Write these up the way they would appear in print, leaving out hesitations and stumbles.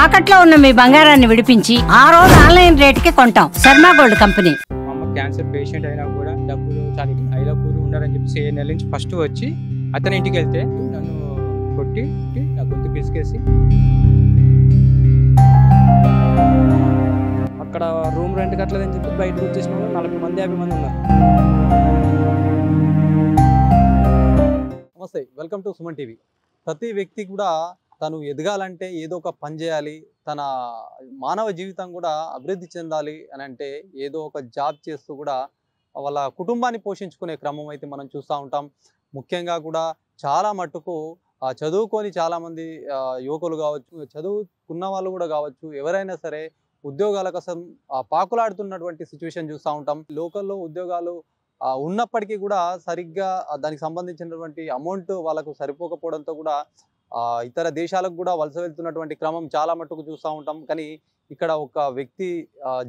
తాకట్లో ఉన్న మీ బంగారాన్ని విడిపించి ఆ రోజు ఆన్లైన్ రేటుకి కొంటాం. Sharma gold company. మా అమ్మ క్యాన్సర్ పేషెంట్ అయినా కూడా డబ్బులు చాలా ఐలపూర్ ఉన్నారని చెప్పి 7 నెలల నుంచి ఫస్ట్ వచ్చి అతని ఇంటికి వెళ్తే నన్ను కొట్టి నా గొంతు పిసికేసి అక్కడ రూమ్ రెంట్ కట్టలేదని చెప్పి బయటకు వచ్చేసిన వాళ్ళు 40 మంది 50 మంది ఉన్నారు. నమస్తే, వెల్కమ్ టు సుమన్ టీవీ. ప్రతి వ్యక్తి కూడా తను ఎదగాలంటే ఏదో ఒక పని చేయాలి, తన మానవ జీవితం కూడా అభివృద్ధి చెందాలి అని అంటే ఏదో ఒక జాబ్ చేస్తూ కూడా వాళ్ళ కుటుంబాన్ని పోషించుకునే క్రమం అయితే మనం చూస్తూ ఉంటాం. ముఖ్యంగా కూడా చాలా మట్టుకు చదువుకొని చాలామంది యువకులు కావచ్చు, చదువుకున్న వాళ్ళు కూడా కావచ్చు, ఎవరైనా సరే ఉద్యోగాల కోసం పాకులాడుతున్నటువంటి సిచ్యువేషన్ చూస్తూ ఉంటాం. లోకల్లో ఉద్యోగాలు ఉన్నప్పటికీ కూడా సరిగ్గా దానికి సంబంధించినటువంటి అమౌంట్ వాళ్ళకు సరిపోకపోవడంతో కూడా ఇతర దేశాలకు కూడా వలస వెళ్తున్నటువంటి క్రమం చాలా మట్టుకు చూస్తూ ఉంటాం. కానీ ఇక్కడ ఒక వ్యక్తి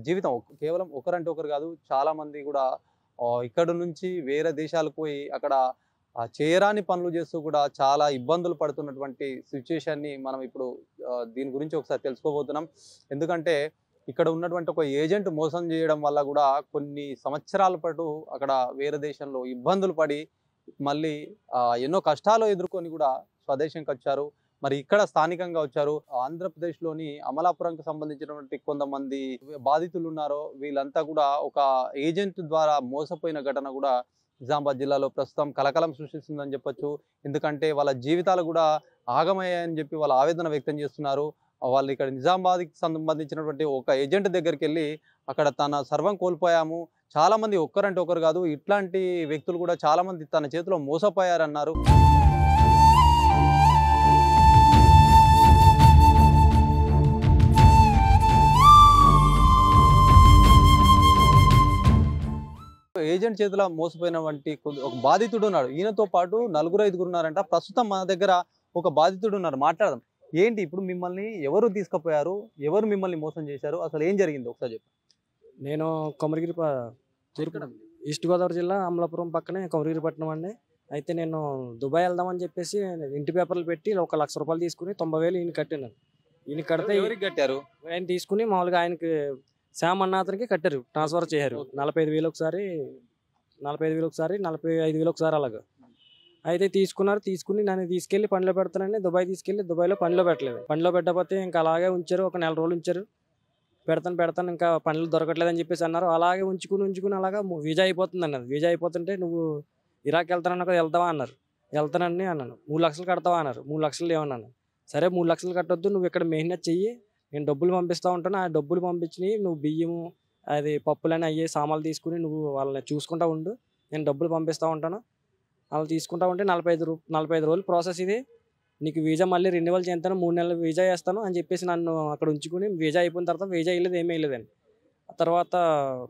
జీవితం కేవలం ఒకరంటే ఒకరు కాదు, చాలామంది కూడా ఇక్కడ నుంచి వేరే దేశాలకు పోయి అక్కడ చేయరాని పనులు చేస్తూ కూడా చాలా ఇబ్బందులు పడుతున్నటువంటి సిచ్యువేషన్ని మనం ఇప్పుడు దీని గురించి ఒకసారి తెలుసుకోబోతున్నాం. ఎందుకంటే ఇక్కడ ఉన్నటువంటి ఒక ఏజెంట్ మోసం చేయడం వల్ల కూడా కొన్ని సంవత్సరాల పాటు అక్కడ వేరే దేశంలో ఇబ్బందులు పడి మళ్ళీ ఎన్నో కష్టాలు ఎదుర్కొని కూడా స్వదేశంకి వచ్చారు. మరి ఇక్కడ స్థానికంగా వచ్చారు. ఆంధ్రప్రదేశ్లోని అమలాపురంకి సంబంధించినటువంటి కొంతమంది బాధితులు ఉన్నారో వీళ్ళంతా కూడా ఒక ఏజెంట్ ద్వారా మోసపోయిన ఘటన కూడా నిజామాబాద్ జిల్లాలో ప్రస్తుతం కలకలం సృష్టిస్తుందని చెప్పొచ్చు. ఎందుకంటే వాళ్ళ జీవితాలు కూడా ఆగమయ్యాయని చెప్పి వాళ్ళ ఆవేదన వ్యక్తం చేస్తున్నారు. వాళ్ళు ఇక్కడ నిజామాబాద్కి సంబంధించినటువంటి ఒక ఏజెంట్ దగ్గరికి వెళ్ళి అక్కడ తన సర్వం కోల్పోయాము, చాలామంది ఒక్కరంటే ఒకరు కాదు, ఇట్లాంటి వ్యక్తులు కూడా చాలామంది తన చేతిలో మోసపోయారన్నారు. ఏజెంట్ చేతిలో మోసపోయినటువంటి ఒక బాధితుడు ఉన్నాడు. ఈయనతో పాటు 4-5 ఉన్నారంట. ప్రస్తుతం మన దగ్గర ఒక బాధితుడు ఉన్నారు, మాట్లాడదాం. ఏంటి ఇప్పుడు మిమ్మల్ని ఎవరు తీసుకుపోయారు, ఎవరు మిమ్మల్ని మోసం చేశారు, అసలు ఏం జరిగింది ఒకసారి చెప్పు. నేను కొమరగిరి ఈస్ట్ గోదావరి జిల్లా అమలాపురం పక్కనే కొమరగిరిపట్నం అండి. అయితే నేను దుబాయ్ వెళ్దామని చెప్పేసి ఇంటి పేపర్లు పెట్టి 1 లక్ష రూపాయలు తీసుకుని 90,000 ఈయన కట్టాను. ఈయన కడితే కట్టారు ఆయన తీసుకుని మామూలుగా ఆయనకి శ్యామ్ అన్న అతనికి కట్టారు, ట్రాన్స్ఫర్ చేశారు. 45,000 ఒకసారి, 45,000 ఒకసారి, 45,000 ఒకసారి అలాగా. అయితే తీసుకుని నన్ను తీసుకెళ్లి పనిలో పెడతానని దుబాయ్ తీసుకెళ్లి దుబాయ్లో పనిలో పెట్టలేదు. పనిలో పెట్టకపోతే ఇంకా అలాగే ఉంచారు. ఒక 4 రోజులు ఉంచారు. పెడతాను ఇంకా పనులు దొరకట్లేదని చెప్పేసి అన్నారు. అలాగే ఉంచుకుని అలాగా వీజా అయిపోతుంది అన్నారు. వీజా అయిపోతుంటే నువ్వు ఇరాక్ వెళ్తానన్నా కదా, వెళ్తావా అన్నారు. వెళ్తానని అన్నాను. 3 లక్షలు కడతావా అన్నారు. 3 లక్షలు ఏమన్నాను. సరే 3 లక్షలు కట్టొద్దు, నువ్వు ఇక్కడ మెయింటెనెన్స్ చెయ్యి, నేను డబ్బులు పంపిస్తూ ఉంటాను. ఆ డబ్బులు పంపించి నువ్వు బియ్యము అది పప్పులని అయ్యే సామాన్లు తీసుకుని నువ్వు వాళ్ళని చూసుకుంటూ ఉండు, నేను డబ్బులు పంపిస్తూ ఉంటాను. అలా తీసుకుంటా ఉంటే 45 రోజులు ప్రాసెస్ ఇది, నీకు వీజా మళ్ళీ రెన్యువల్ చేస్తాను, 3 నెలలు వీజా వేస్తాను అని చెప్పేసి నన్ను అక్కడ ఉంచుకుని వీజా అయిపోయిన తర్వాత వీజా వేయలేదు, ఏమీ వేయలేదండి. ఆ తర్వాత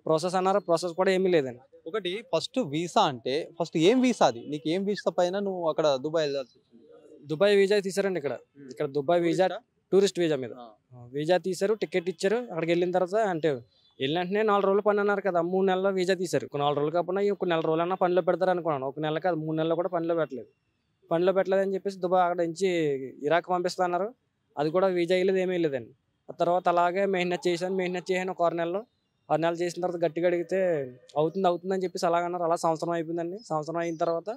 ప్రాసెస్ అన్నారు, ప్రాసెస్ కూడా ఏమీ లేదండి. ఒకటి ఫస్ట్ వీసా అంటే ఫస్ట్ ఏం వీసా, అది నీకు ఏం వీసా పైన నువ్వు అక్కడ దుబాయ్ వెళ్ళాల్సి వచ్చింది? దుబాయ్ వీజా తీసారండి. ఇక్కడ దుబాయ్ వీజా టూరిస్ట్ వీజా మీద వీజా తీశారు, టికెట్ ఇచ్చారు. అక్కడికి వెళ్ళిన తర్వాత అంటే వెళ్ళిన వెంటనే 4 రోజులు పని అన్నారు కదా, 3 నెలల వీజా తీశారు. 4 రోజులు కాకుండా ఒక 4 రోజులన్నా పనిలో పెడతారు అనుకున్నాను. 1 నెల కాదు, 3 నెలలు కూడా పనిలో పెట్టలేదని చెప్పేసి దుబాయ్ అక్కడ నుంచి ఇరాక్ పంపిస్తా అన్నారు. అది కూడా వీజా వేయలేదు, ఏమీ లేదండి. ఆ తర్వాత అలాగే మెయింటెనెన్స్ చేశాను ఒక 6 నెలలు. 6 నెలలు చేసిన తర్వాత గట్టిగా అడిగితే అవుతుందని చెప్పేసి అలాగన్నారు. అలా సంవత్సరం అయిపోయిందండి. సంవత్సరం అయిన తర్వాత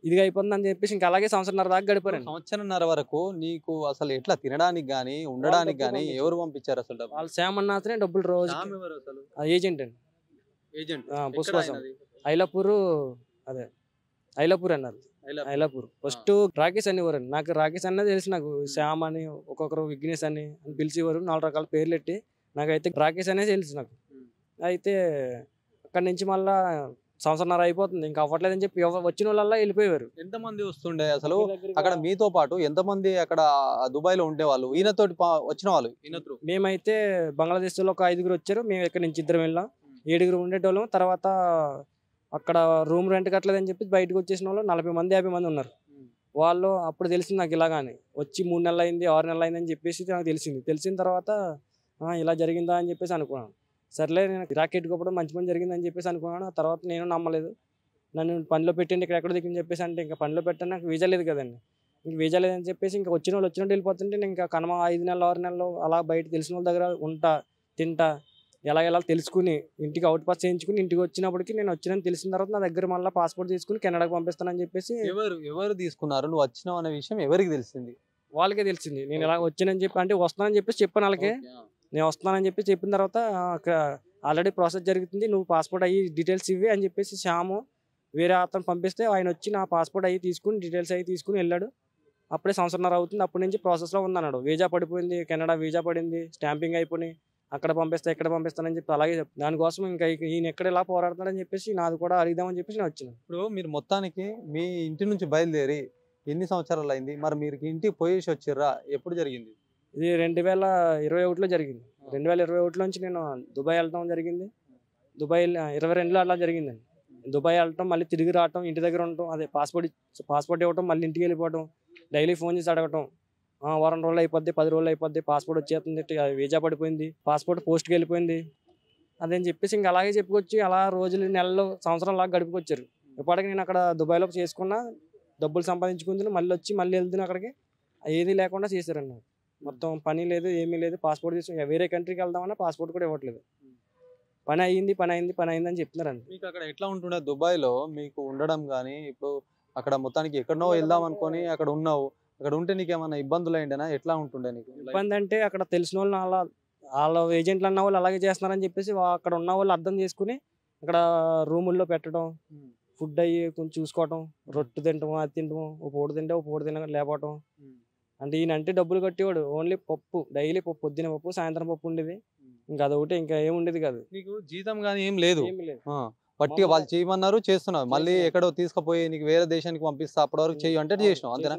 ఇదిగా అయిపోతుందని చెప్పేసి ఇంకా అలాగే సంవత్సరంన్నర దాకా గడిపారు. సంవత్సరంన్నర వరకు నీకు అసలు ఎట్లా తినడానికి కానీ ఉండడానికి కానీ ఎవరు పంపించారు అసలు? వాళ్ళు శ్యామ్ అన్నతనే డబ్బులు రోజు ఏజెంట్ అండి. బస్ కోసం ఐలాపూర్ అన్నారు. ఐలాపూర్ ఫస్ట్ రాకేష్ అనేవారు. నాకు రాకేష్ అన్నది తెలుసు. నాకు శ్యామ్ అని, ఒక్కొక్కరు విఘ్నేష్ అని పిలిచేవారు. 4 రకాల పేర్లు పెట్టి నాకైతే రాకేష్ అనేది తెలుసు నాకు. అయితే అక్కడి నుంచి మళ్ళా సంవత్సరంన్నర అయిపోతుంది, ఇంకా అవ్వట్లేదని చెప్పి వచ్చిన వాళ్ళల్లా వెళ్ళిపోయేవారు. ఎంతమంది వస్తుండే అసలు అక్కడ మీతో పాటు? ఎంతమంది అక్కడ దుబాయ్ లో ఉండేవాళ్ళు ఈయనతోటి వచ్చిన వాళ్ళు? మేమైతే బంగ్లాదేశ్ లో ఒక 5 వచ్చారు. మేము ఇక్కడ నుంచి 2 వెళ్ళాం, 7 ఉండేటోళ్ళం. తర్వాత అక్కడ రూమ్ రెంట్ కట్టలేదని చెప్పి బయటకు వచ్చేసిన వాళ్ళు 40 మంది 50 మంది ఉన్నారు. వాళ్ళు అప్పుడు తెలిసింది నాకు ఇలాగాని వచ్చి 3 నెలలు అయింది 6 నెలలు అయిందని చెప్పేసి నాకు తెలిసిన తర్వాత ఇలా జరిగిందా అని చెప్పేసి అనుకున్నాను. సర్లే నేను ఇరాక్ ఎట్టుకోవడం మంచి పని జరిగిందని చెప్పేసి అనుకున్నాను. ఆ తర్వాత నేను నమ్మలేదు. నన్ను పనిలో పెట్టండి, ఇక్కడ ఎక్కడ దిక్కుని చెప్పేసి అంటే ఇంకా పనిలో పెట్టాను. నాకు వీజా లేదు కదండి. ఇంక వీజా లేదని చెప్పేసి ఇంకా వచ్చినట్టు వెళ్ళిపోతుంటే నేను ఇంకా కనమ 5 నెలలు 6 నెలలు అలా బయట తెలిసిన వాళ్ళ దగ్గర ఉంటా తింటా ఎలా తెలుసుకుని ఇంటికి అవుట్ పాస్ చేయించుకుని ఇంటికి వచ్చినప్పటికి నేను వచ్చినని తెలిసిన తర్వాత నా దగ్గర మళ్ళీ పాస్పోర్ట్ తీసుకుని కెనడాకి పంపిస్తానని చెప్పేసి ఎవరు తీసుకున్నారు, నువ్వు వచ్చినావు అనే విషయం ఎవరికి తెలిసింది? వాళ్ళకే తెలిసింది. నేను ఇలా వచ్చానని చెప్పి అంటే వస్తానని చెప్పేసి చెప్పాను వాళ్ళకి. నేను వస్తానని చెప్పి చెప్పిన తర్వాత ఆల్రెడీ ప్రాసెస్ జరుగుతుంది, నువ్వు పాస్పోర్ట్ అయ్యి డీటెయిల్స్ ఇవ్వి అని చెప్పేసి శ్యాము వేరే అతను పంపిస్తే ఆయన వచ్చి నా పాస్పోర్ట్ అయ్యి తీసుకుని డీటెయిల్స్ అయ్యి తీసుకుని వెళ్ళాడు. అప్పుడే 1.5 సంవత్సరం అవుతుంది, అప్పటి నుంచి ప్రాసెస్లో ఉందన్నాడు. వీజా పడిపోయింది, కెనడా వీజా పడింది, స్టాంపింగ్ అయిపోయి అక్కడ పంపిస్తా ఇక్కడ పంపిస్తానని చెప్పి అలాగే దానికోసం ఇంకా ఈయన ఎక్కడ ఇలా పోరాడుతాడని చెప్పేసి నాది కూడా అడిగిదామని చెప్పేసి నేను వచ్చినాను. ఇప్పుడు మీరు మొత్తానికి మీ ఇంటి నుంచి బయలుదేరి ఎన్ని సంవత్సరాలు అయింది, మరి మీరు ఇంటికి పోయేసి వచ్చిర్రా, ఎప్పుడు జరిగింది ఇది? 2021లో జరిగింది. 2021 నుంచి నేను దుబాయ్ వెళ్ళటం జరిగింది. దుబాయ్ 22లో అలా జరిగిందండి. దుబాయ్ వెళ్ళటం, మళ్ళీ తిరిగి రావటం, ఇంటి దగ్గర ఉండటం, అదే పాస్పోర్ట్ ఇవ్వటం, మళ్ళీ ఇంటికి వెళ్ళిపోవటం, డైలీ ఫోన్ చేసి అడగటం, వారం రోజులు అయిపోద్ది 10 రోజులు అయిపోద్ది, పాస్పోర్ట్ వచ్చేస్తుంది, వీజా పడిపోయింది, పాస్పోర్ట్ పోస్ట్కి వెళ్ళిపోయింది అదని చెప్పేసి ఇంకా అలాగే చెప్పుకొచ్చి అలా రోజులు నెలలు సంవత్సరం లాగా గడిపుకొచ్చారు. ఇప్పటికి నేను అక్కడ దుబాయ్లో చేసుకున్నా, డబ్బులు సంపాదించుకుంది, మళ్ళీ వెళ్తున్నా అక్కడికి, ఏది లేకుండా చేశారండి. మొత్తం పని లేదు, ఏమీ లేదు. పాస్పోర్ట్ తీసుకుని వేరే కంట్రీకి వెళ్దామన్నా పాస్పోర్ట్ కూడా ఇవ్వట్లేదు. పని అయింది అని చెప్తున్నారండి. మీకు అక్కడ ఎట్లా ఉంటుండే దుబాయ్లో మీకు ఉండడం కానీ? ఇప్పుడు అక్కడ మొత్తానికి ఎక్కడనో వెళ్దాం అనుకొని అక్కడ ఉన్నావు, అక్కడ ఉంటే నీకు ఏమైనా ఇబ్బందులు అయిండేనా? ఎట్లా ఉంటుండే నీకు? ఇబ్బంది అంటే అక్కడ తెలిసిన వాళ్ళు వాళ్ళ ఏజెంట్లు అన్న వాళ్ళు అలాగే చేస్తున్నారని చెప్పేసి అక్కడ ఉన్న వాళ్ళు అర్థం చేసుకుని అక్కడ రూముల్లో పెట్టడం, ఫుడ్ అయ్యి కొంచెం చూసుకోవటం, రొట్టె తింటాము, అది తింటాము, ఒక పూట తిన లేకపోవటం. అంటే ఈయన అంటే డబ్బులు కట్టేవాడు, ఓన్లీ పప్పు, డైలీ పప్పు, పొద్దున పప్పు, సాయంత్రం పప్పు ఉండేది, ఇంకా అదొకటి, ఇంకా ఏం ఉండేది కాదు. నీకు జీతం కానీ ఏం లేదు? పట్టిగా వాళ్ళు చేయమన్నారు, చేస్తున్నావు, మళ్ళీ ఎక్కడో తీసుకుపోయి నీకు వేరే దేశానికి పంపిస్తా, అప్పటి వరకు చెయ్యి అంటే చేసినావు, అంతేనా?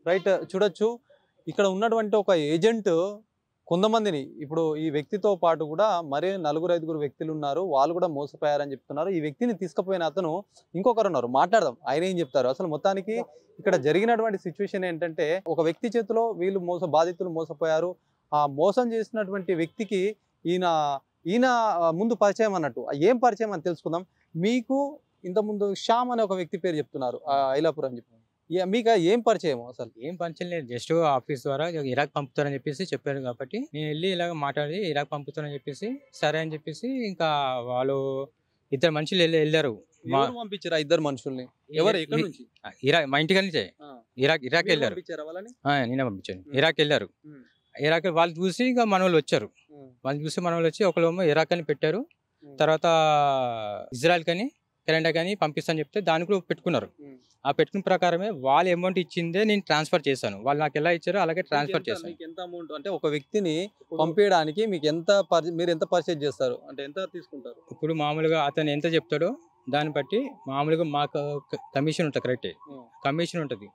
రైట్. చూడొచ్చు ఇక్కడ ఉన్నటువంటి ఒక ఏజెంట్ కొంతమందిని, ఇప్పుడు ఈ వ్యక్తితో పాటు కూడా మరే 4-5 వ్యక్తులు ఉన్నారు, వాళ్ళు కూడా మోసపోయారని చెప్తున్నారు. ఈ వ్యక్తిని తీసుకుపోయిన అతను ఇంకొకరు ఉన్నారు, మాట్లాడదాం, ఆయన ఏం చెప్తారు. అసలు మొత్తానికి ఇక్కడ జరిగినటువంటి సిచ్యువేషన్ ఏంటంటే, ఒక వ్యక్తి చేతిలో వీళ్ళు బాధితులు మోసపోయారు. ఆ మోసం చేసినటువంటి వ్యక్తికి ఈయన ముందు పరిచయం అన్నట్టు. ఏం పరిచయం అని తెలుసుకుందాం. మీకు ఇంతకుముందు శ్యామ్ అనే ఒక వ్యక్తి పేరు చెప్తున్నారు, ఐలాపూర్ అని చెప్పి, మీకు ఏం పరిచయం? అసలు ఏం పరిచయం లేదు, జస్ట్ ఆఫీస్ ద్వారా ఇరాక్ పంపుతారని చెప్పేసి చెప్పారు కాబట్టి నేను వెళ్ళి ఇలాగ మాట్లాడి ఇరాక్ పంపుతారని చెప్పేసి సరే అని చెప్పేసి ఇంకా వాళ్ళు 2 మనుషులు వెళ్ళారు. పంపించారు 2 మనుషుల్ని? ఎవరు, ఎక్కడి నుంచి? ఇరాక్, మా ఇంటికి నుంచే ఇరాక్ వెళ్ళారు. నేనే పంపించాను. ఇరాక్ వెళ్ళారు. ఇరాక్ వాళ్ళు చూసి ఇంకా మన వాళ్ళు వచ్చారు. వాళ్ళు చూసి మన వాళ్ళు వచ్చి ఒకళ్ళేమో ఇరాక్ అని పెట్టారు, తర్వాత ఇజ్రాయెల్ కానీ కెనడా కానీ పంపిస్తాను చెప్తే దానికి కూడా పెట్టుకున్నారు. ఆ పెట్టుకున్న ప్రకారమే వాళ్ళ అమౌంట్ ఇచ్చిందే నేను ట్రాన్స్ఫర్ చేశాను. వాళ్ళు నాకు ఎలా ఇచ్చారో అలాగే ట్రాన్స్ఫర్ చేశాను. ఎంత అమౌంట్ అంటే ఒక వ్యక్తిని పంపించడానికి మీకు మీరు ఎంత పర్చేజ్ చేస్తారు అంటే ఎంత తీసుకుంటారు? ఇప్పుడు మామూలుగా అతను ఎంత చెప్తాడో దాన్ని బట్టి మామూలుగా మాకు కమిషన్ ఉంటుంది. కరెక్టే, కమిషన్ ఉంటుంది.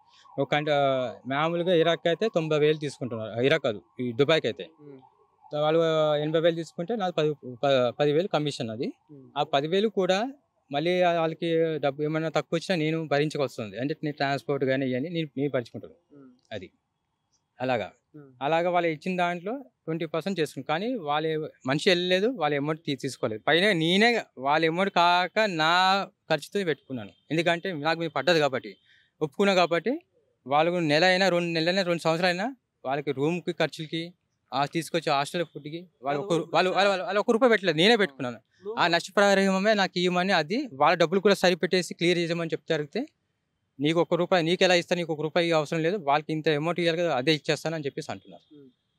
ఒక మామూలుగా ఇరాక్ అయితే 90,000 తీసుకుంటున్నారు. ఇరాక్ కాదు, ఈ దుబాయ్కి అయితే వాళ్ళు 80,000 తీసుకుంటే నాకు 10,000 కమిషన్. అది ఆ 10,000 కూడా మళ్ళీ వాళ్ళకి డబ్బు ఏమైనా తక్కువ వచ్చినా నేను భరించవస్తుంది. అంటే నేను ట్రాన్స్పోర్ట్ కానీ ఇవన్నీ నేను భరించుకుంటాను. అది అలాగా వాళ్ళు ఇచ్చిన దాంట్లో 20% చేసుకున్నాను. కానీ వాళ్ళ మనిషి వెళ్ళలేదు, వాళ్ళ అమౌంట్ తీసుకోలేదు. పైన నేనే వాళ్ళ అమౌంట్ కాక నా ఖర్చుతో పెట్టుకున్నాను. ఎందుకంటే నాకు మీరు పడ్డది కాబట్టి ఒప్పుకున్నా కాబట్టి. వాళ్ళకు నెల అయినా 2 నెలలైనా 2 సంవత్సరాలైనా వాళ్ళకి రూమ్కి ఖర్చులకి తీసుకొచ్చి హాస్టల్ ఫుడ్కి వాళ్ళు 1 రూపాయి పెట్టలేదు, నేనే పెట్టుకున్నాను. ఆ నష్టపరిహారమే నాకు ఇవ్వమని, అది వాళ్ళ డబ్బులు కూడా సరిపెట్టేసి క్లియర్ చేసామని చెప్తే నీకు 1 రూపాయి నీకు ఎలా ఇస్తాను, నీకు 1 రూపాయి అవసరం లేదు, వాళ్ళకి ఇంత అమౌంట్ ఇవ్వాలి కదా అదే ఇచ్చేస్తాను అని చెప్పేసి అంటున్నారు.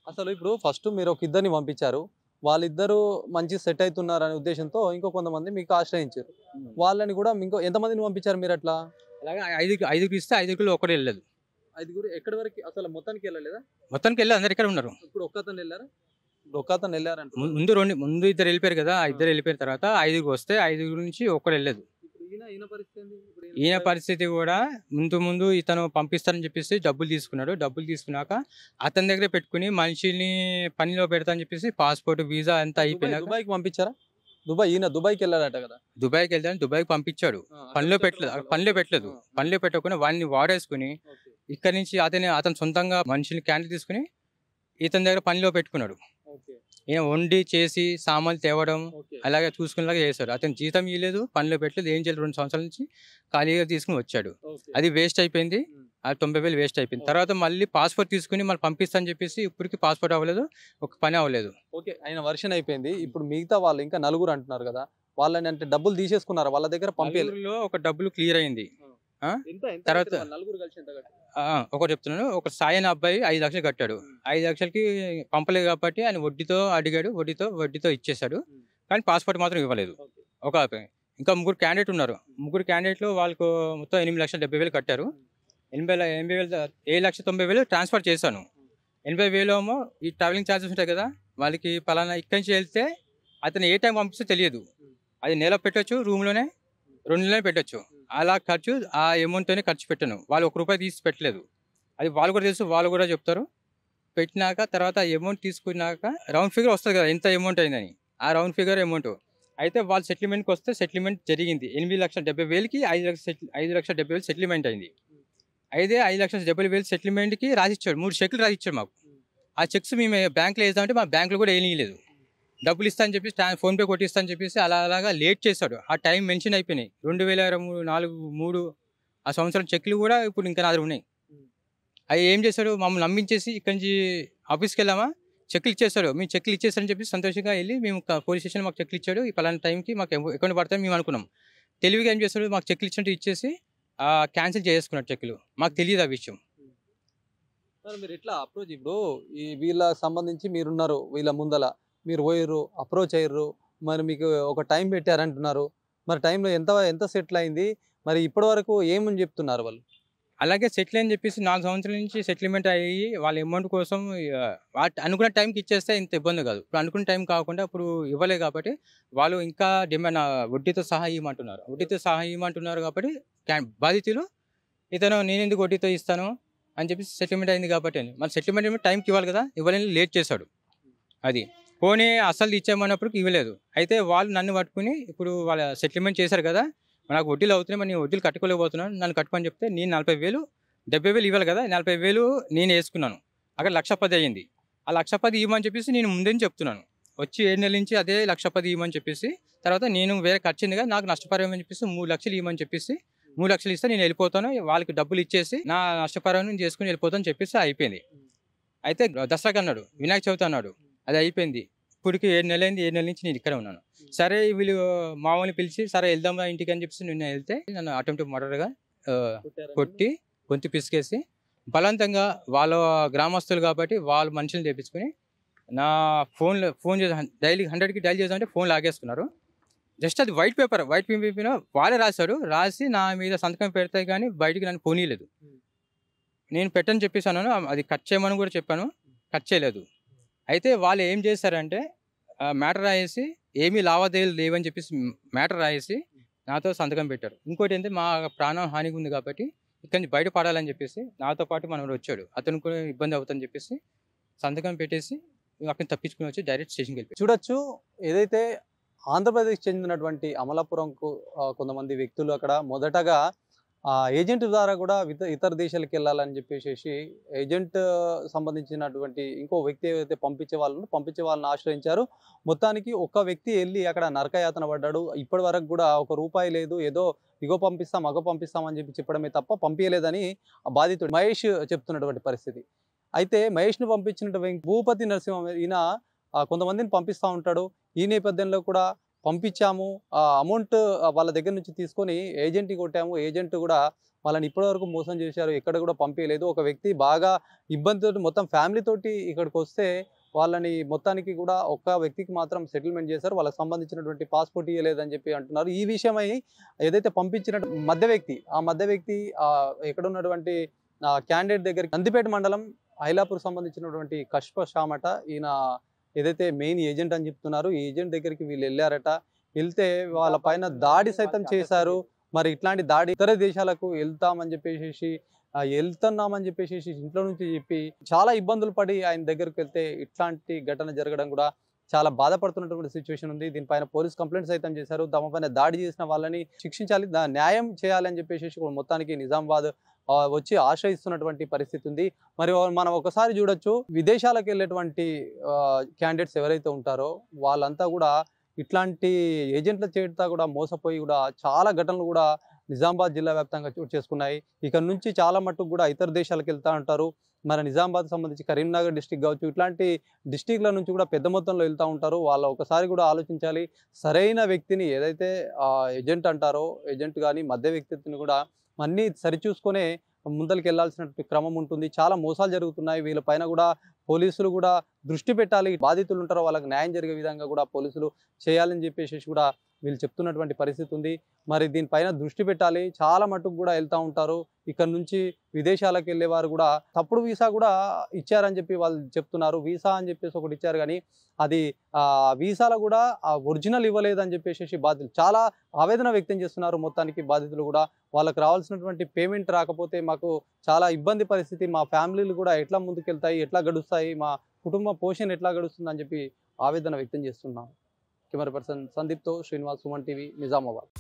అసలు ఇప్పుడు ఫస్ట్ మీరు ఒక 2 పంపించారు, వాళ్ళిద్దరు మంచి సెట్ అవుతున్నారు అనే ఉద్దేశంతో ఇంకో కొంతమంది మీకు ఆశ్రయించారు. వాళ్ళని కూడా ఇంకో ఎంతమందిని పంపించారు మీరు? అట్లా అలాగే 5 ఇస్తే 5 ఒకటి వెళ్ళలేదు. 5 ఎక్కడి వరకు అసలు మొత్తానికి వెళ్ళలేదా? మొత్తానికి వెళ్ళి అందరు ఇక్కడ ఉన్నారు. ఇప్పుడు ఒక్కతను వెళ్ళారా? ఒక్కతను వెళ్ళారంట. ముందు 2 వెళ్ళిపోయారు కదా, 2 వెళ్ళిపోయిన తర్వాత 5 వస్తే 5 నుంచి ఒక్కడు వెళ్ళలేదు. ఈయన పరిస్థితి కూడా ముందు ఇతను పంపిస్తారని చెప్పేసి డబ్బులు తీసుకున్నాడు. డబ్బులు తీసుకున్నాక అతని దగ్గరే పెట్టుకుని మనిషిని పనిలో పెడతానని చెప్పేసి పాస్పోర్ట్ వీసా అంతా అయిపోయినాక దుబాయ్కి పంపించారా? దుబాయ్కి వెళ్ళాడట కదా? దుబాయ్కి వెళ్తాను, దుబాయ్కి పంపించాడు. పనిలో పెట్టకుండా వాడిని వాడేసుకుని ఇక్కడ నుంచి అతను సొంతంగా మనుషుల్ని క్యాన్సిల్ తీసుకుని ఇతని దగ్గర పనిలో పెట్టుకున్నాడు. ఈయన వండి చేసి సామాన్లు తేవడం అలాగే చూసుకునేలాగా చేశాడు. అతను జీతం ఇవ్వలేదు, పనిలో పెట్టలేదు, ఏం చేయలేదు. 2 సంవత్సరాల నుంచి ఖాళీగా తీసుకుని వచ్చాడు. అది వేస్ట్ అయిపోయింది. ఆ 90,000 వేస్ట్ అయిపోయింది. తర్వాత మళ్ళీ పాస్‌పోర్ట్ తీసుకొని మళ్ళీ పంపిస్తా అని చెప్పేసి ఇప్పటికి పాస్‌పోర్ట్ అవ్వలేదు. ఒక పని అవ్వలేదు. ఓకే. ఆయన వర్షన్ అయిపోయింది. ఇప్పుడు మిగతా వాళ్ళు ఇంకా నలుగురు అంటున్నారు కదా! వాళ్ళని అంటే డబ్బులు తీసేసుకున్నారా? వాళ్ళ దగ్గర పంపియలే. నలుగురిలో ఒక డబ్బులు క్లియర్ అయింది. ఆ? ఎంత తర్వాత కట్టారు వాళ్ళు నలుగురు కలిసి ఎంత కట్టారు? ఒకటి చెప్తున్నాను. ఒక సాయి అనే అబ్బాయి 5,00,000 కట్టాడు. 5,00,000కి పంపలేదు కాబట్టి ఆయన వడ్డీతో అడిగాడు. వడ్డీతో ఇచ్చేసాడు. కానీ పాస్‌పోర్ట్ మాత్రం ఇవ్వలేదు. ఓకే. ఒక అబ్బాయి. ఇంకా ముగ్గురు క్యాండిడేట్ ఉన్నారు. ముగ్గురు క్యాండిడేట్‌లు వాళ్ళకు మొత్తం 8,70,000 కట్టారు. 7,90,000 ట్రాన్స్‌ఫర్ చేశాను. 80,000 ఏమో ఈ ట్రావెలింగ్ ఛార్జెస్ ఉంటాయి కదా! వాళ్ళకి పలానా ఇక్కడి నుంచి వెళ్తే అతను ఏ టైం పంపిస్తే తెలియదు. అది నెల పెట్టొచ్చు రూమ్‌లోనే, 2 నెలలు పెట్టొచ్చు. అలా ఆ అమౌంట్‌తోనే ఖర్చు పెట్టాను. వాళ్ళు ₹1 తీసి పెట్టలేదు. అది వాళ్ళు కూడా తెలుసు. వాళ్ళు కూడా చెప్తారు. పెట్టినాక తర్వాత అమౌంట్ తీసుకున్నాక రౌండ్ ఫిగర్ వస్తది కదా! ఎంత అమౌంట్ అయిందని. ఆ రౌండ్ ఫిగర్ అమౌంట్. అయితే వాళ్ళు సెటిల్మెంట్‌కి వస్తే సెటిల్మెంట్ జరిగింది. 8,70,000కి 5,70,000 సెటిల్మెంట్ అయింది. అయితే 5,70,000 సెటిల్మెంట్‌కి రాసిచ్చాడు. 3 చెక్‌లు రాసిచ్చాడు మాకు. ఆ చెక్స్ మేము బ్యాంక్‌లో వేద్దామంటే మా బ్యాంక్‌లో కూడా వేయనీయలేదు. డబ్బులు ఇస్తా అని చెప్పేసి ఫోన్‌పే కొట్టిస్తా అని చెప్పేసి అలాగా లేట్ చేశాడు. ఆ టైం మెన్షన్ అయిపోయినాయి. 2023 ఆ సంవత్సరం చెక్‌లు కూడా ఇప్పుడు ఇంకా నా దగ్గర ఉన్నాయి. అవి ఏం చేశాడు మమ్మల్ని నమ్మించేసి ఇక్కడి నుంచి ఆఫీస్‌కి వెళ్ళామా చెక్‌లు ఇచ్చేస్తాడు. మేము చెక్‌లు ఇచ్చేస్తారని చెప్పి సంతోషంగా వెళ్ళి మేము పోలీస్ స్టేషన్‌లో మాకు చెక్‌లు ఇచ్చాడు. ఈ పలానా టైంకి మాకు అకౌంట్ పడతాయని మేము అనుకున్నాం. తెలివిగా ఏం చేస్తాడు మాకు చెక్‌లు ఇచ్చినట్టు ఇచ్చేసి క్యాన్సిల్ చేసుకున్నాడు చెక్‌లు. మాకు తెలియదు ఆ విషయం. సార్ మీరు ఎట్లా అప్రోచ్ ఇప్పుడు ఈ వీళ్ళకి సంబంధించి మీరున్నారు వీళ్ళ ముందల మీరు పోయిర్రు అప్రోచ్ అయ్యారు మరి మీకు ఒక టైం పెట్టారంటున్నారు మరి టైంలో ఎంత సెటిల్ అయింది మరి ఇప్పటి వరకు ఏమని చెప్తున్నారు వాళ్ళు అలాగే సెటిల్ అని చెప్పేసి 4 సంవత్సరాల నుంచి సెటిల్మెంట్ అయ్యి వాళ్ళ అమౌంట్ కోసం అనుకున్న టైంకి ఇచ్చేస్తే ఇంత ఇబ్బంది కాదు. ఇప్పుడు అనుకున్న టైం కాకుండా ఇప్పుడు ఇవ్వలేదు కాబట్టి వాళ్ళు ఇంకా డిమాండ్ వడ్డీతో సహా ఇవ్వమంటున్నారు. వడ్డీతో సహా ఇవ్వమంటున్నారు కాబట్టి బాధితులు ఇతను నేనెందుకు వడ్డీతో ఇస్తాను అని చెప్పేసి సెటిల్మెంట్ అయింది కాబట్టి మరి సెటిల్మెంట్ టైంకి ఇవ్వాలి కదా! ఇవ్వలేని లేట్ చేశాడు. అది పోనీ అసలు ఇచ్చామన్నప్పటికి ఇవ్వలేదు. అయితే వాళ్ళు నన్ను పట్టుకుని ఇప్పుడు వాళ్ళ సెటిల్మెంట్ చేశారు కదా! నాకు వడ్డీలు అవుతున్నాయి మరి నేను వడ్డీలు కట్టుకోలేకపోతున్నాను నన్ను కట్టుకొని చెప్తే నేను 40,000 70,000 ఇవ్వాలి కదా! 40,000 నేను వేసుకున్నాను. అక్కడ 1,10,000 అయ్యింది. ఆ 1,10,000 ఇవ్వమని చెప్పేసి నేను ముందే చెప్తున్నాను. వచ్చి 7 నెలల నుంచి అదే 1,10,000 ఇవ్వమని చెప్పేసి తర్వాత నేను వేరే ఖర్చుంది కదా నాకు నష్టపరిహారం అని చెప్పేసి 3,00,000 ఇవ్వమని చెప్పేసి 3,00,000 ఇస్తే నేను వెళ్ళిపోతాను వాళ్ళకి డబ్బులు ఇచ్చేసి నా నష్టపరిహారం చేసుకుని వెళ్ళిపోతాను చెప్పేసి అయిపోయింది. అయితే దసరాకి అన్నాడు వినాయక చవితి అన్నాడు అది అయిపోయింది. ఇప్పటికి 7 నెలలు అయింది. 7 నెలల నుంచి నేను ఇక్కడ ఉన్నాను. సరే వీళ్ళు మామూలు పిలిచి సరే వెళ్దామా ఇంటికి అని చెప్పేసి నిన్న వెళ్తే నన్ను అటెంప్ట్ మర్డర్గా కొట్టి గొంతు పిసికేసి బలవంతంగా వాళ్ళ గ్రామస్తులు కాబట్టి వాళ్ళు మనుషులు తెప్పించుకొని నా ఫోన్ చేసి డైలీ 100కి డైల్ చేద్దామంటే ఫోన్ లాగేసుకున్నారు. జస్ట్ అది వైట్ పేపర్ వాళ్ళే రాశాడు. రాసి నా మీద సంతకం పెడితే కానీ బయటికి నన్ను పోనీయలేదు. నేను పెట్టని చెప్పేసి అన్నాను. అది కట్ చేయమని కూడా చెప్పాను. కట్ చేయలేదు. అయితే వాళ్ళు ఏం చేశారంటే మ్యాటర్ రాయేసి ఏమీ లావాదేవీలు లేవని చెప్పేసి మ్యాటర్ రాయేసి నాతో సంతకం పెట్టారు. ఇంకోటి ఏంటంటే మా ప్రాణం హానిగా ఉంది కాబట్టి ఇక్కడి నుంచి బయటపడాలని చెప్పేసి నాతో పాటు మనోడు వచ్చాడు. అతను కూడా ఇబ్బంది అవుతుందని చెప్పేసి సంతకం పెట్టేసి అక్కడిని తప్పించుకుని వచ్చి డైరెక్ట్ స్టేషన్కి వెళ్ళిపోయాడు. చూడొచ్చు ఏదైతే ఆంధ్రప్రదేశ్ చెందినటువంటి అమలాపురంకు కొంతమంది వ్యక్తులు అక్కడ మొదటగా ఏజెంట్ ద్వారా కూడా ఇతర దేశాలకు వెళ్ళాలని చెప్పేసి ఏజెంట్ సంబంధించినటువంటి ఇంకో వ్యక్తి ఏదైతే పంపించే వాళ్ళని ఆశ్రయించారు. మొత్తానికి ఒక వ్యక్తి వెళ్ళి అక్కడ నరకయాతన పడ్డాడు. ఇప్పటి వరకు కూడా ₹1 లేదు ఏదో ఇగో పంపిస్తాం అగో పంపిస్తాం అని చెప్పడమే తప్ప పంపించలేదని బాధితుడు మహేష్ చెప్తున్నటువంటి పరిస్థితి. అయితే మహేష్ను పంపించినటువంటి భూపతి నరసింహ ఈయన కొంతమందిని పంపిస్తూ ఉంటాడు. ఈ నేపథ్యంలో కూడా పంపించాము అమౌంట్ వాళ్ళ దగ్గర నుంచి తీసుకొని ఏజెంట్కి కొట్టాము. ఏజెంట్ కూడా వాళ్ళని ఇప్పటివరకు మోసం చేశారు. ఎక్కడ కూడా పంపించలేదు. ఒక వ్యక్తి బాగా ఇబ్బందితో మొత్తం ఫ్యామిలీ తోటి ఇక్కడికి వస్తే వాళ్ళని మొత్తానికి కూడా ఒక్క వ్యక్తికి మాత్రం సెటిల్మెంట్ చేశారు. వాళ్ళకి సంబంధించినటువంటి పాస్పోర్ట్ ఇవ్వలేదని చెప్పి అంటున్నారు. ఈ విషయమై ఏదైతే పంపించిన మధ్య వ్యక్తి ఎక్కడ ఉన్నటువంటి క్యాండిడేట్ దగ్గరికి నందిపేట మండలం ఐలాపూర్ సంబంధించినటువంటి కష్ప శ్యామట ఈయన ఏదైతే మెయిన్ ఏజెంట్ అని చెప్తున్నారు. ఈ ఏజెంట్ దగ్గరికి వీళ్ళు వెళ్ళారట. వెళ్తే వాళ్ళ పైన దాడి సైతం చేశారు. మరి ఇట్లాంటి దాడి ఇతర దేశాలకు వెళ్తున్నామని చెప్పేసి ఇంట్లో నుంచి చెప్పి చాలా ఇబ్బందులు పడి ఆయన దగ్గరికి వెళ్తే ఇట్లాంటి ఘటన జరగడం కూడా చాలా బాధపడుతున్నటువంటి సిచ్యువేషన్ ఉంది. దీనిపైన పోలీస్ కంప్లైంట్ సైతం చేశారు. తమ పైన దాడి చేసిన వాళ్ళని శిక్షించాలి, న్యాయం చేయాలని చెప్పేసి మొత్తానికి నిజామాబాద్ వచ్చి ఆశ్రయిస్తున్నటువంటి పరిస్థితి ఉంది. మరి మనం ఒకసారి చూడొచ్చు విదేశాలకు వెళ్ళేటువంటి క్యాండిడేట్స్ ఎవరైతే ఉంటారో వాళ్ళంతా కూడా ఇట్లాంటి ఏజెంట్ల చేత కూడా మోసపోయి కూడా చాలా ఘటనలు కూడా నిజామాబాద్ జిల్లా వ్యాప్తంగా చోటు చేసుకున్నాయి. ఇక నుంచి చాలా మట్టుకు కూడా ఇతర దేశాలకు వెళ్తూ ఉంటారు. మన నిజామాబాద్ సంబంధించి కరీంనగర్ డిస్టిక్ కావచ్చు, ఇట్లాంటి డిస్టిక్ల నుంచి కూడా పెద్ద మొత్తంలో వెళ్తూ ఉంటారు. వాళ్ళు ఒకసారి కూడా ఆలోచించాలి. సరైన వ్యక్తిని ఏదైతే ఏజెంట్ అంటారో, ఏజెంట్ కానీ మధ్య వ్యక్తిని కూడా అన్నీ సరిచూసుకొనే ముందరికి వెళ్ళాల్సినటువంటి క్రమం ఉంటుంది. చాలా మోసాలు జరుగుతున్నాయి. వీళ్ళపైన కూడా పోలీసులు కూడా దృష్టి పెట్టాలి. బాధితులు ఉంటారో వాళ్ళకి న్యాయం జరిగే విధంగా కూడా పోలీసులు చేయాలని చెప్పేసి కూడా వీళ్ళు చెప్తున్నటువంటి పరిస్థితి ఉంది. మరి దీనిపైన దృష్టి పెట్టాలి. చాలా మటుకు కూడా వెళ్తూ ఉంటారు. ఇక్కడ నుంచి విదేశాలకు వెళ్ళేవారు కూడా తప్పుడు వీసా కూడా ఇచ్చారని చెప్పి వాళ్ళు చెప్తున్నారు. వీసా అని చెప్పేసి ఒకటి ఇచ్చారు, కానీ అది వీసాలో కూడా ఒరిజినల్ ఇవ్వలేదని చెప్పేసి బాధితులు చాలా ఆవేదన వ్యక్తం చేస్తున్నారు. మొత్తానికి బాధితులు కూడా వాళ్ళకి రావాల్సినటువంటి పేమెంట్ రాకపోతే మాకు చాలా ఇబ్బంది పరిస్థితి, మా ఫ్యామిలీలు కూడా ఎట్లా ముందుకెళ్తాయి, ఎట్లా గడుస్తాయి, మా కుటుంబ పోషణ ఎట్లా గడుస్తుందని చెప్పి ఆవేదన వ్యక్తం చేస్తున్నాం. కెమెరా పర్సన్ సందీప్తో శ్రీనివాస్, సుమన్ టీవీ, నిజామాబాద్.